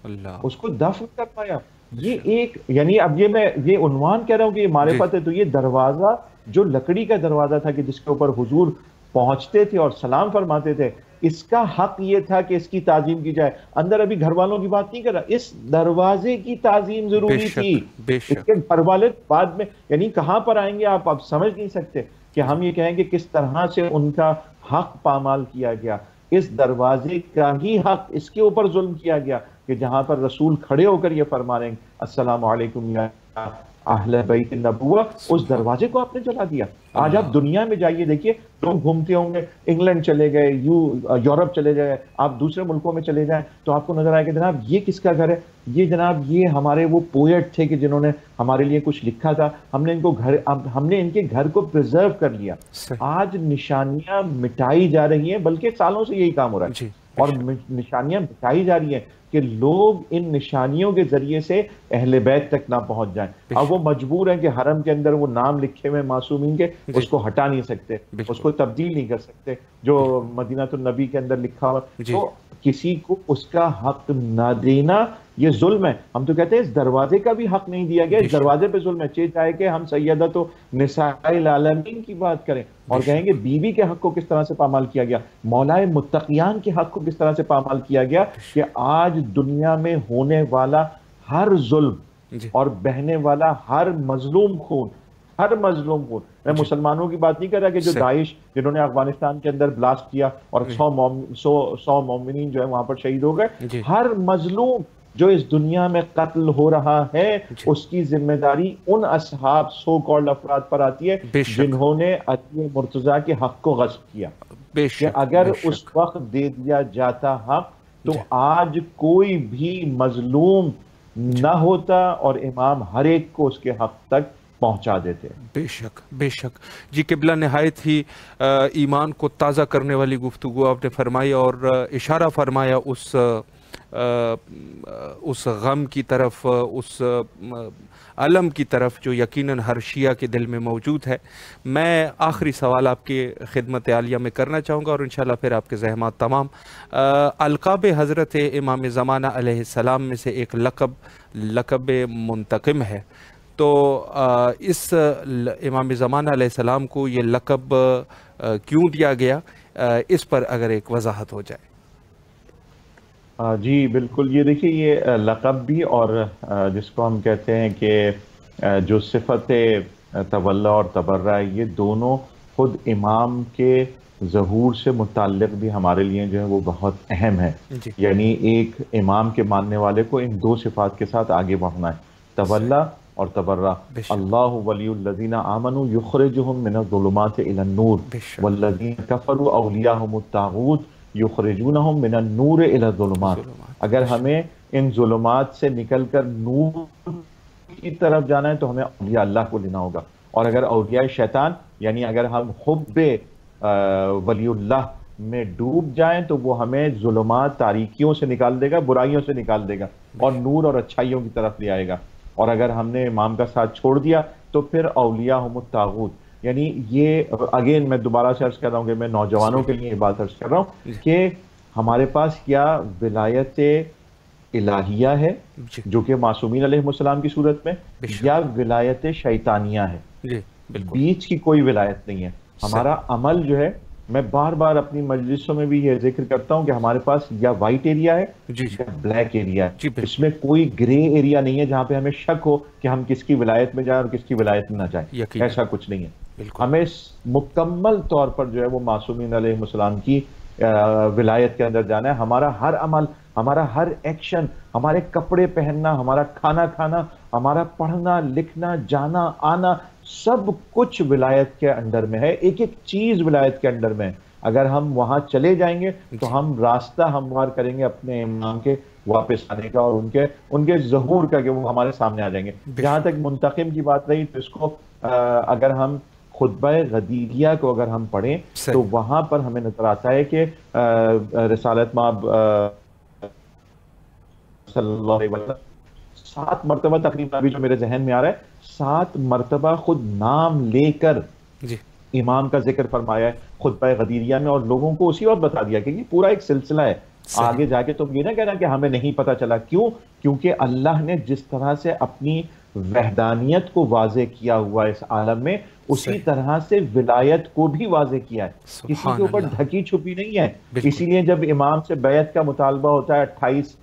اللہ، اس کو دفن کر پایا۔ بے یہ شک، ایک، یعنی اب یہ میں یہ عنوان کہہ رہا ہوں کہ یہ جی، معرفت ہے، تو یہ دروازہ جو لکڑی کا دروازہ تھا کہ جس کے اوپر حضور پہنچتے تھے اور سلام فرماتے تھے، اس کا حق یہ تھا کہ اس کی تعظیم کی جائے۔ اندر ابھی گھر والوں کی بات نہیں کر رہا، اس دروازے کی تعظیم بے ضروری تھی۔ شک، بے اس شک، کے گھر والے بعد میں، یعنی کہاں پر آئیں گے آپ اب سمجھ نہیں سکتے کہ جی، ہم یہ کہیں کہ کس طرح سے ان کا حق پامال کیا گیا، اس دروازے کا ہی حق، اس کے اوپر ظلم کیا گیا کہ جہاں پر رسول کھڑے ہو کر یہ فرما رہے ہیں السلام علیکم یا اہل بیت النبوہ، اس سبحان دروازے کو آپ نے جلا دیا۔ آج آپ اللہ، دنیا میں جائیے دیکھیے، لوگ گھومتے ہوں گے، انگلینڈ چلے گئے، یورپ چلے گئے، آپ دوسرے ملکوں میں چلے جائیں تو آپ کو نظر آئے کہ جناب یہ کس کا گھر ہے؟ یہ جناب یہ ہمارے وہ پوئٹ تھے کہ جنہوں نے ہمارے لیے کچھ لکھا تھا، ہم نے ان کے گھر کو پریزرو کر لیا۔ صحیح، آج نشانیاں مٹائی جا رہی ہیں، بلکہ سالوں سے یہی کام ہو رہا ہے۔ جی، اور نشانیاں بتائی جا رہی ہیں کہ لوگ ان نشانیوں کے ذریعے سے اہل بیت تک نہ پہنچ جائیں. اب وہ مجبور ہیں کہ حرم کے اندر وہ نام لکھے ہوئے معصومین کے اس کو ہٹا نہیں سکتے, اس کو تبدیل نہیں کر سکتے جو مدینہ النبی کے اندر لکھا ہوا. تو کسی کو اس کا حق نہ دینا یہ ظلم ہے. ہم تو کہتے ہیں اس دروازے کا بھی حق نہیں دیا گیا, اس دروازے پہ ظلم ہے. چاہے کہ ہم سیدۃ نساء العالمین کی بات کریں اور کہیں گے بیوی کے حق کو کس طرح سے پامال کیا گیا, مولائے متقیان کے حق کو کس طرح سے پامال کیا گیا, کہ آج دنیا میں ہونے والا ہر ظلم اور بہنے والا ہر مظلوم خون, میں مسلمانوں کی بات نہیں کر رہا کہ جو داعش جنہوں نے افغانستان کے اندر بلاسٹ کیا اور 100 مومنین جو ہے وہاں پر شہید ہو گئے, ہر مظلوم جو اس دنیا میں قتل ہو رہا ہے اس کی ذمہ داری ان اصحاب سو کالڈ افراد پر آتی ہے جنہوں نے علی مرتضیٰ کے حق کو غصب کیا. کہ اگر اس وقت دے دیا جاتا حق تو آج کوئی بھی مظلوم نہ ہوتا اور امام ہر ایک کو اس کے حق تک پہنچا دیتے. بے شک بے شک. جی قبلہ نہایت ہی ایمان کو تازہ کرنے والی گفتگو آپ نے فرمائی اور اشارہ فرمایا اس غم کی طرف, اس علم کی طرف جو یقیناً ہر شیعہ کے دل میں موجود ہے. میں آخری سوال آپ کی خدمت عالیہ میں کرنا چاہوں گا اور انشاءاللہ پھر آپ کے زحمات تمام. القاب حضرت امام زمانہ علیہ السلام میں سے ایک لقب منتقم ہے, تو اس امام زمانہ علیہ السلام کو یہ لقب کیوں دیا گیا, اس پر اگر ایک وضاحت ہو جائے. جی بالکل, یہ دیکھیے یہ لقب بھی اور جس کو ہم کہتے ہیں کہ جو صفت تولی اور تبرع, یہ دونوں خود امام کے ظہور سے متعلق بھی ہمارے لیے جو ہے وہ بہت اہم ہے. یعنی ایک امام کے ماننے والے کو ان دو صفات کے ساتھ آگے بڑھنا ہے, تولی اور تبرع. اللہ ولی الذین آمنوا یخرجہم من الظلمات الی النور والذین کفروا اولیاءہم الطاغوت یخرجونہم من النور الی الظلمات. اگر ہمیں ان ظلمات سے نکل کر نور کی طرف جانا ہے تو ہمیں اولیاء اللہ کو لینا ہوگا, اور اگر اولیاء شیطان یعنی اگر ہم حب ولی اللہ میں ڈوب جائیں تو وہ ہمیں ظلمات تاریکیوں سے نکال دے گا, برائیوں سے نکال دے گا اور نور اور اچھائیوں کی طرف لے آئے گا. اور اگر ہم نے امام کا ساتھ چھوڑ دیا تو پھر اولیاء ہم الطاغوت. یعنی یہ اگین میں دوبارہ سے عرض کر رہا ہوں کہ میں نوجوانوں کے لیے یہ بات عرض کر رہا ہوں کہ ہمارے پاس کیا ولایت الہیہ ہے جو کہ معصومین علیہ السلام کی صورت میں, یا ولایت شیطانیہ ہے. بیچ کی کوئی ولایت نہیں ہے. ہمارا عمل جو ہے, میں بار بار اپنی مجلسوں میں بھی یہ ذکر کرتا ہوں کہ ہمارے پاس یا وائٹ ایریا ہے یا بلیک ایریا ہے. اس میں کوئی گرے ایریا نہیں ہے جہاں پہ ہمیں شک ہو کہ ہم کس کی ولایت میں جائیں اور کس کی ولایت میں نہ جائیں. ایسا کچھ نہیں ہے. ہمیں مکمل طور پر جو ہے وہ معصومین علیہ السلام کی ولایت کے اندر جانا ہے. ہمارا ہر عمل, ہمارا ہر ایکشن, ہمارے کپڑے پہننا, ہمارا کھانا کھانا, ہمارا پڑھنا لکھنا, جانا آنا, سب کچھ ولایت کے انڈر میں ہے. ایک ایک چیز ولایت کے انڈر میں ہے. اگر ہم وہاں چلے جائیں گے تو ہم راستہ ہموار کریں گے اپنے امام کے واپس آنے کا اور ان کے ظہور کا, کہ وہ ہمارے سامنے آ جائیں گے. جہاں تک منتقم کی بات رہی تو اس کو اگر ہم خطبہ غدیریہ کو اگر ہم پڑھیں تو وہاں پر ہمیں نظر آتا ہے کہ رسالت مآب صلی اللہ علیہ وسلم 7 مرتبہ تقریباً ابھی جو میرے ذہن میں آ رہا ہے 7 مرتبہ خود نام لے کر امام کا ذکر فرمایا ہے خطبہ غدیریہ میں, اور لوگوں کو اسی وقت بتا دیا کہ یہ پورا ایک سلسلہ ہے. آگے جا کے تم یہ نہ کہنا کہ ہمیں نہیں پتا چلا. کیونکہ اللہ نے جس طرح سے اپنی وحدانیت کو واضح کیا ہوا ہے اس عالم میں, اسی طرح سے ولایت کو بھی واضح کیا ہے. کسی کے اوپر ڈھکی چھپی نہیں ہے. اسی لیے جب امام سے بیعت کا مطالبہ ہوتا ہے 28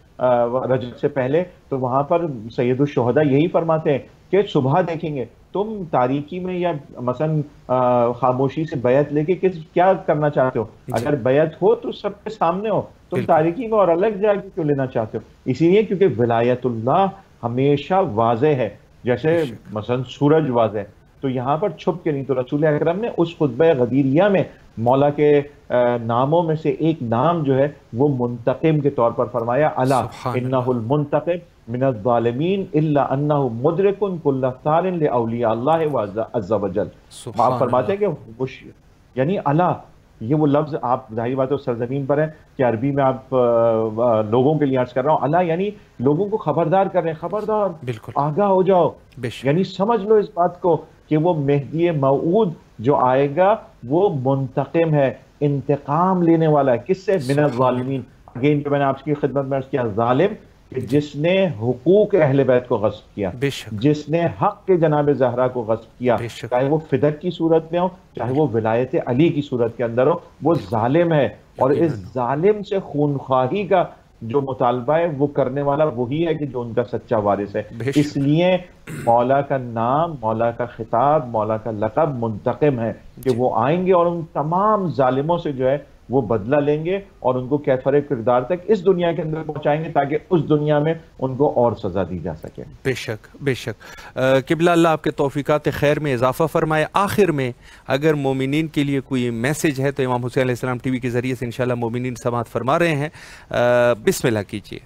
رجب سے پہلے, تو وہاں پر سید الشہداء یہی فرماتے ہیں کہ صبح دیکھیں گے تم تاریکی میں یا مثلا خاموشی سے بیعت لے کے کیا کرنا چاہتے ہو. اگر بیعت ہو تو سب کے سامنے ہو, تم تاریکی میں اور الگ جا کے کیوں لینا چاہتے ہو. اسی لیے کیونکہ ولایت اللہ ہمیشہ واضح ہے, جیسے مثلا سورج واضح ہے, تو یہاں پر چھپ کے نہیں. تو رسول اکرم نے اس خطبہ غدیریہ میں مولا کے ناموں میں سے ایک نام جو ہے وہ منتقم کے طور پر فرمایا, الا انہ المنتقم من الظالمین الا انہ مدرک کل ثار لاولیاء اللہ عز وجل. آپ فرماتے ہیں کہ یعنی الا یہ وہ لفظ آپ ظاہر بات ہے سرزمین پر ہیں کہ عربی میں آپ لوگوں کے لیے عرض کر رہا ہوں، اللہ یعنی لوگوں کو خبردار کر رہے ہیں، خبردار بالکل آگاہ ہو جاؤ، بے شک یعنی سمجھ لو اس بات کو کہ وہ مہدی موعود جو آئے گا وہ منتقم ہے، انتقام لینے والا ہے، کس سے؟ من سبحان الظالمین۔ اللہ اگین کہ میں نے آپ کی خدمت میں عرض کیا ظالم کہ جی جس نے حقوق اہل بیت کو غصب کیا، بے شک جس نے حق کے جناب زہرا کو غصب کیا، بے شک چاہے وہ فدق کی صورت میں ہو چاہے وہ ولایت علی کی صورت کے اندر ہو، وہ بالکل ظالم ہے، اور اس یقیناً ظالم سے خونخواہی کا جو مطالبہ ہے وہ کرنے والا وہی ہے کہ جو ان کا سچا وارث ہے۔ بے اس شک لیے مولا کا نام، مولا کا خطاب، مولا کا لقب منتقم ہے کہ جی وہ آئیں گے اور ان تمام ظالموں سے جو ہے وہ بدلہ لیں گے اور ان کو کیفر کردار تک اس دنیا کے اندر پہنچائیں گے تاکہ اس دنیا میں ان کو اور سزا دی جا سکے۔ بے شک بے شک قبلہ اللہ آپ کے توفیقات خیر میں اضافہ فرمائے۔ آخر میں اگر مومنین کے لیے کوئی میسج ہے تو امام حسین علیہ السلام ٹی وی کے ذریعے سے انشاءاللہ مومنین سماعت فرما رہے ہیں، بسم اللہ کیجیے۔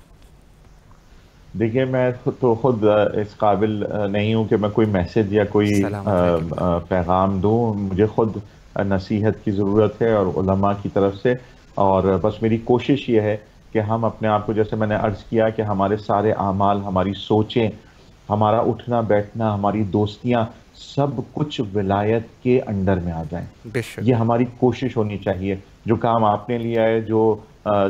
دیکھیے میں تو خود اس قابل نہیں ہوں کہ میں کوئی میسج یا کوئی سلامت رہے قبلہ اللہ۔ پیغام دوں، مجھے خود نصیحت کی ضرورت ہے اور علماء کی طرف سے، اور بس میری کوشش یہ ہے کہ ہم اپنے آپ کو، جیسے میں نے عرض کیا کہ ہمارے سارے اعمال، ہماری سوچیں، ہمارا اٹھنا بیٹھنا، ہماری دوستیاں، سب کچھ ولایت کے انڈر میں آ جائیں۔ بے شک یہ ہماری کوشش ہونی چاہیے۔ جو کام آپ نے لیا ہے، جو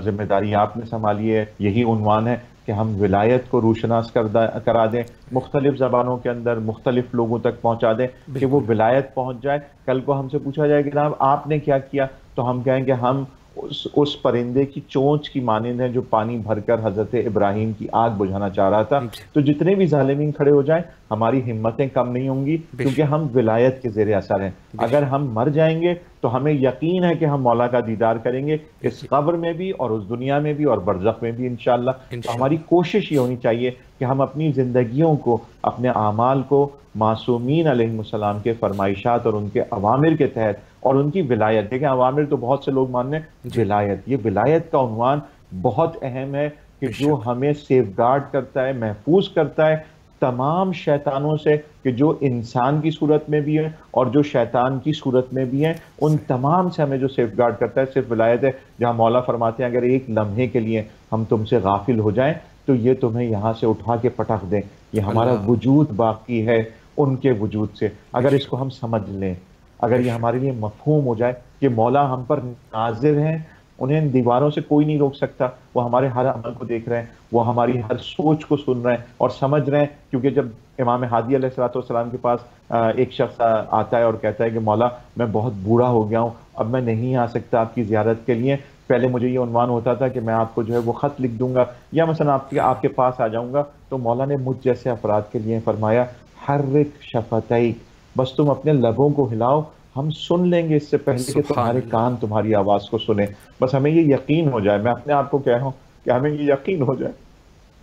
ذمہ داری آپ نے سنبھالی ہے، یہی عنوان ہے کہ ہم ولایت کو روشناس کرا دیں، مختلف زبانوں کے اندر مختلف لوگوں تک پہنچا دیں کہ وہ بالکل ولایت پہنچ جائے۔ کل کو ہم سے پوچھا جائے کہ جناب آپ نے کیا کیا، تو ہم کہیں کہ ہم اس پرندے کی چونچ کی مانند ہیں جو پانی بھر کر حضرت ابراہیم کی آگ بجھانا چاہ رہا تھا۔ جی تو جتنے بھی ظالمین کھڑے ہو جائیں، ہماری ہمتیں کم نہیں ہوں گی بے کیونکہ شک ہم ولایت کے زیر اثر ہیں۔ بے اگر شک ہم مر جائیں گے تو ہمیں یقین ہے کہ ہم مولا کا دیدار کریں گے، اس قبر میں بھی اور اس دنیا میں بھی اور برزخ میں بھی انشاءاللہ۔ تو ہماری انشاءاللہ کوشش یہ ہونی چاہیے کہ ہم اپنی زندگیوں کو، اپنے اعمال کو معصومین علیہ السلام کے فرمائشات اور ان کے اوامر کے تحت اور ان کی ولایت، دیکھیں اوامر تو بہت سے لوگ ماننے، جی ولایت، یہ ولایت کا عنوان بہت اہم ہے کہ بے جو شک ہمیں سیف گارڈ کرتا ہے، محفوظ کرتا ہے تمام شیطانوں سے، کہ جو انسان کی صورت میں بھی ہے اور جو شیطان کی صورت میں بھی ہیں، ان تمام سے ہمیں جو سیف گارڈ کرتا ہے صرف ولایت ہے۔ جہاں مولا فرماتے ہیں اگر ایک لمحے کے لیے ہم تم سے غافل ہو جائیں تو یہ تمہیں یہاں سے اٹھا کے پٹخ دیں، یہ ہمارا اللہ وجود باقی ہے ان کے وجود سے۔ بے اگر اس شک کو ہم سمجھ لیں، اگر بے یہ شک ہمارے لیے مفہوم ہو جائے کہ مولا ہم پر ناظر ہیں، انہیں ان دیواروں سے کوئی نہیں روک سکتا، وہ ہمارے ہر عمل کو دیکھ رہے ہیں، وہ ہماری ہر سوچ کو سن رہے ہیں اور سمجھ رہے ہیں۔ کیونکہ جب امام ہادی علیہ السلام کے پاس ایک شخص آتا ہے اور کہتا ہے کہ مولا میں بہت بوڑھا ہو گیا ہوں، اب میں نہیں آ سکتا آپ کی زیارت کے لیے، پہلے مجھے یہ عنوان ہوتا تھا کہ میں آپ کو جو ہے وہ خط لکھ دوں گا یا مثلا آپ کے پاس آ جاؤں گا، تو مولا نے مجھ جیسے افراد کے لیے فرمایا حرک شفتیک، بس تم اپنے لبوں کو ہلاؤ، ہم سن لیں گے اس سے پہلے کہ سبحان تمہارے اللہ کان تمہاری آواز کو سنیں۔ بس ہمیں یہ یقین ہو جائے، میں اپنے آپ کو کہہ رہا ہوں کہ ہمیں یہ یقین ہو جائے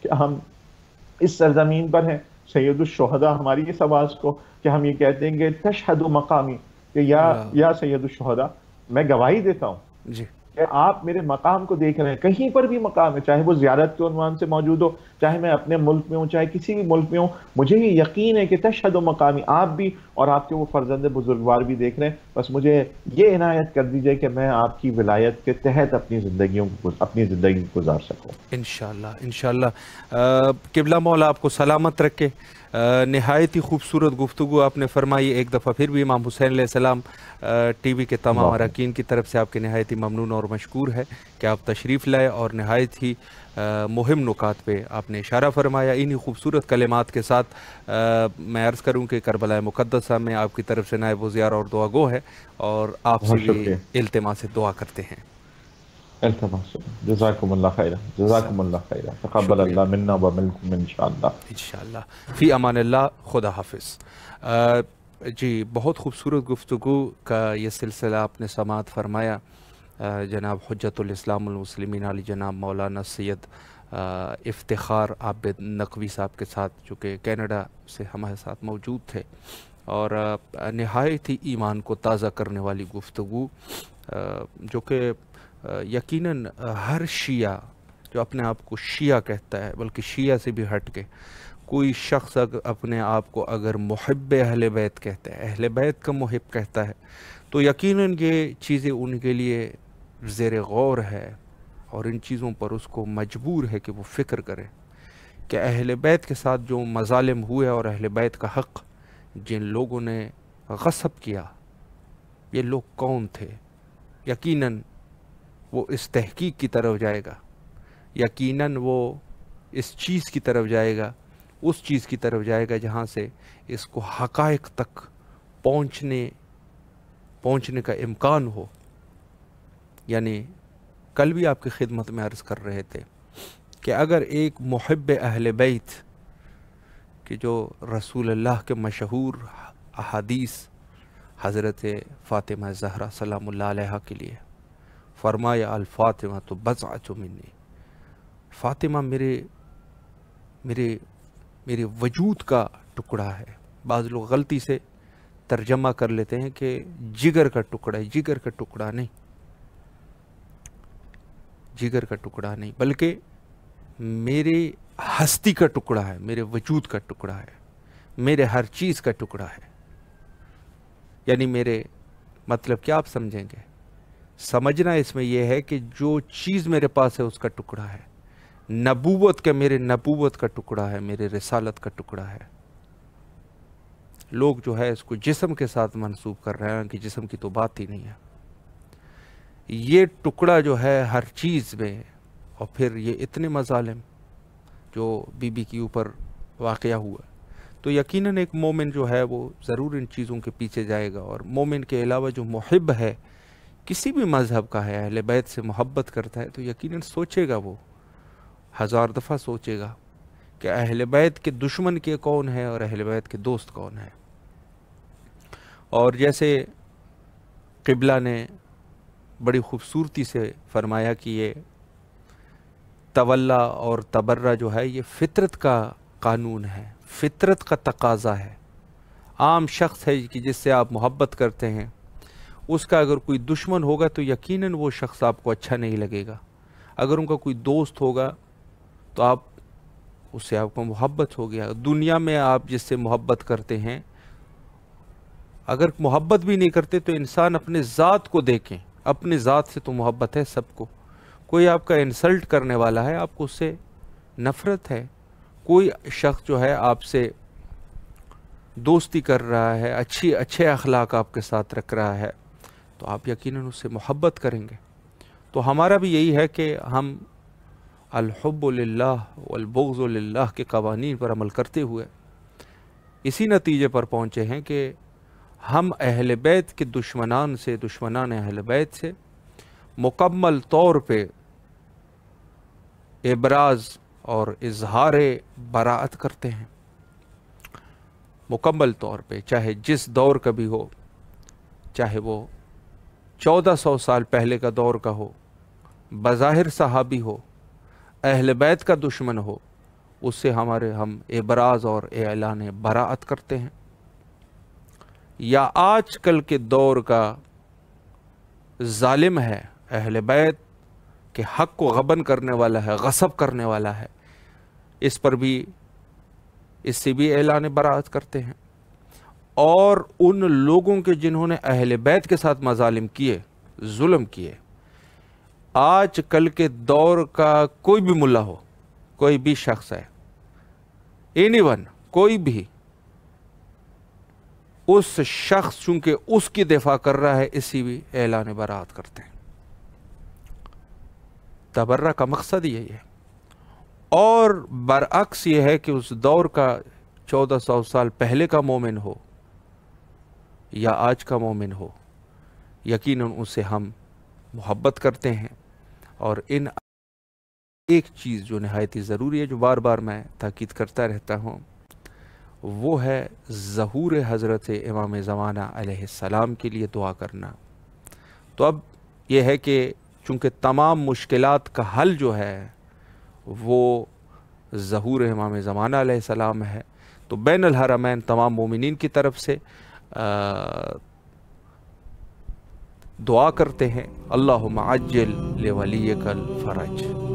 کہ ہم اس سرزمین پر ہیں، سید الشہداء ہماری اس آواز کو کہ ہم یہ کہتے ہیں کہ تشہد مقامی، کہ اللہ یا سید الشہداء میں گواہی دیتا ہوں جی کہ آپ میرے مقام کو دیکھ رہے ہیں، کہیں پر بھی مقام ہے، چاہے وہ زیارت کے عنوان سے موجود ہو، چاہے میں اپنے ملک میں ہوں، چاہے کسی بھی ملک میں ہوں، مجھے یہ یقین ہے کہ تشہد مقامی، آپ بھی اور آپ کے وہ فرزند بزرگوار بھی دیکھ رہے ہیں، بس مجھے یہ عنایت کر دیجئے کہ میں آپ کی ولایت کے تحت اپنی زندگی گزار سکوں۔ انشاءاللہ انشاءاللہ قبلہ مولا آپ کو سلامت رکھے۔ نہایت ہی خوبصورت گفتگو آپ نے فرمائی، ایک دفعہ پھر بھی امام حسین علیہ السلام ٹی وی کے تمام اللہ اراکین کی طرف سے آپ کے نہایت ہی ممنون اور مشکور ہے کہ آپ تشریف لائے اور نہایت ہی مہم نکات پہ آپ نے اشارہ فرمایا۔ انہی خوبصورت کلمات کے ساتھ میں عرض کروں کہ کربلا مقدسہ میں آپ کی طرف سے نائب وزیر اور دعا گو ہے اور آپ سے بہت بھی شکریہ، التماس دعا کرتے ہیں۔ التماس، جزاکم اللہ خیرہ، جزاکم اللہ خیرہ، تقبل شکریہ، اللہ منا و منکم انشاءاللہ۔ انشاءاللہ فی امان اللہ، خدا حافظ۔ جی بہت خوبصورت گفتگو کا یہ سلسلہ آپ نے سماعت فرمایا۔ جناب حجت الاسلام المسلمین علی جناب مولانا سید افتخار عابد نقوی صاحب کے ساتھ، جو کہ کینیڈا سے ہمارے ساتھ موجود تھے، اور نہایت ہی ایمان کو تازہ کرنے والی گفتگو، جو کہ یقیناً ہر شیعہ جو اپنے آپ کو شیعہ کہتا ہے، بلکہ شیعہ سے بھی ہٹ کے کوئی شخص اپنے آپ کو اگر محب اہل بیت کہتا ہے، اہل بیت کا محب کہتا ہے، تو یقیناً یہ چیزیں ان کے لیے زیر غور ہے، اور ان چیزوں پر اس کو مجبور ہے کہ وہ فکر کرے کہ اہل بیت کے ساتھ جو مظالم ہوئے اور اہل بیت کا حق جن لوگوں نے غصب کیا، یہ لوگ کون تھے۔ یقیناً وہ اس تحقیق کی طرف جائے گا، یقیناً وہ اس چیز کی طرف جائے گا، اس چیز کی طرف جائے گا جہاں سے اس کو حقائق تک پہنچنے کا امکان ہو۔ یعنی کل بھی آپ کی خدمت میں عرض کر رہے تھے کہ اگر ایک محب اہل بیت کہ جو رسول اللہ کے مشہور احادیث حضرت فاطمہ زہرا سلام اللہ علیہا کے لیے فرمایا الفاطمہ تو بضعۃ منی، فاطمہ میرے وجود کا ٹکڑا ہے۔ بعض لوگ غلطی سے ترجمہ کر لیتے ہیں کہ جگر کا ٹکڑا ہے، جگر کا ٹکڑا نہیں، جگر کا ٹکڑا نہیں، بلکہ میرے ہستی کا ٹکڑا ہے، میرے وجود کا ٹکڑا ہے، میرے ہر چیز کا ٹکڑا ہے۔ یعنی میرے مطلب کیا آپ سمجھیں گے؟ سمجھنا اس میں یہ ہے کہ جو چیز میرے پاس ہے اس کا ٹکڑا ہے، نبوت کا، میرے نبوت کا ٹکڑا ہے، میرے رسالت کا ٹکڑا ہے۔ لوگ جو ہے اس کو جسم کے ساتھ منسوب کر رہے ہیں کہ جسم کی تو بات ہی نہیں ہے۔ یہ ٹکڑا جو ہے ہر چیز میں، اور پھر یہ اتنے مظالم جو بی بی کے اوپر واقعہ ہوا، تو یقیناً ایک مومن جو ہے وہ ضرور ان چیزوں کے پیچھے جائے گا۔ اور مومن کے علاوہ جو محب ہے، کسی بھی مذہب کا ہے، اہل بیت سے محبت کرتا ہے، تو یقیناً سوچے گا، وہ 1000 دفعہ سوچے گا کہ اہل بیت کے دشمن کے کون ہے اور اہل بیت کے دوست کون ہے۔ اور جیسے قبلہ نے بڑی خوبصورتی سے فرمایا کہ یہ تولا اور تبرہ جو ہے یہ فطرت کا قانون ہے، فطرت کا تقاضا ہے۔ عام شخص ہے کہ جس سے آپ محبت کرتے ہیں، اس کا اگر کوئی دشمن ہوگا تو یقیناً وہ شخص آپ کو اچھا نہیں لگے گا۔ اگر ان کا کوئی دوست ہوگا تو اس سے آپ کو محبت ہو گیا۔ دنیا میں آپ جس سے محبت کرتے ہیں، اگر محبت بھی نہیں کرتے تو انسان اپنے ذات کو دیکھیں، اپنے ذات سے تو محبت ہے سب کو۔ کوئی آپ کا انسلٹ کرنے والا ہے، آپ کو اس سے نفرت ہے۔ کوئی شخص جو ہے آپ سے دوستی کر رہا ہے، اچھے اخلاق آپ کے ساتھ رکھ رہا ہے، تو آپ یقیناً اس سے محبت کریں گے۔ تو ہمارا بھی یہی ہے کہ ہم الحب للہ والبغض للہ کے قوانین پر عمل کرتے ہوئے اسی نتیجے پر پہنچے ہیں کہ ہم اہل بیت کے دشمنان اہل بیت سے مکمل طور پہ ابراز اور اظہار براعت کرتے ہیں، مکمل طور پہ، چاہے جس دور کا بھی ہو، چاہے وہ 1400 سال پہلے کا دور کا ہو، بظاہر صحابی ہو، اہل بیت کا دشمن ہو، اس سے ہم ابراز اور اعلان براعت کرتے ہیں۔ یا آج کل کے دور کا ظالم ہے، اہل بیت کے حق کو غبن کرنے والا ہے، غصب کرنے والا ہے، اس سے بھی اعلان براعت کرتے ہیں۔ اور ان لوگوں کے جنہوں نے اہل بیت کے ساتھ مظالم کیے، ظلم کیے، آج کل کے دور کا کوئی بھی ملا ہو، کوئی بھی شخص ہے، اینی ون، کوئی بھی، اس شخص چونکہ اس کی دفاع کر رہا ہے، اسی بھی اعلان براعت کرتے ہیں۔ تبرہ کا مقصد یہی ہے۔ اور برعکس یہ ہے کہ اس دور کا 1400 سال پہلے کا مومن ہو یا آج کا مومن ہو، یقیناً اس سے ہم محبت کرتے ہیں۔ اور ایک چیز جو نہایت ہی ضروری ہے، جو بار بار میں تاکید کرتا رہتا ہوں، وہ ہے ظہور حضرت امام زمانہ علیہ السلام کے لیے دعا کرنا۔ تو اب یہ ہے کہ چونکہ تمام مشکلات کا حل جو ہے وہ ظہور امام زمانہ علیہ السلام ہے، تو بین الحرمین تمام مومنین کی طرف سے دعا کرتے ہیں، اللہم عجل لولیک الفرج۔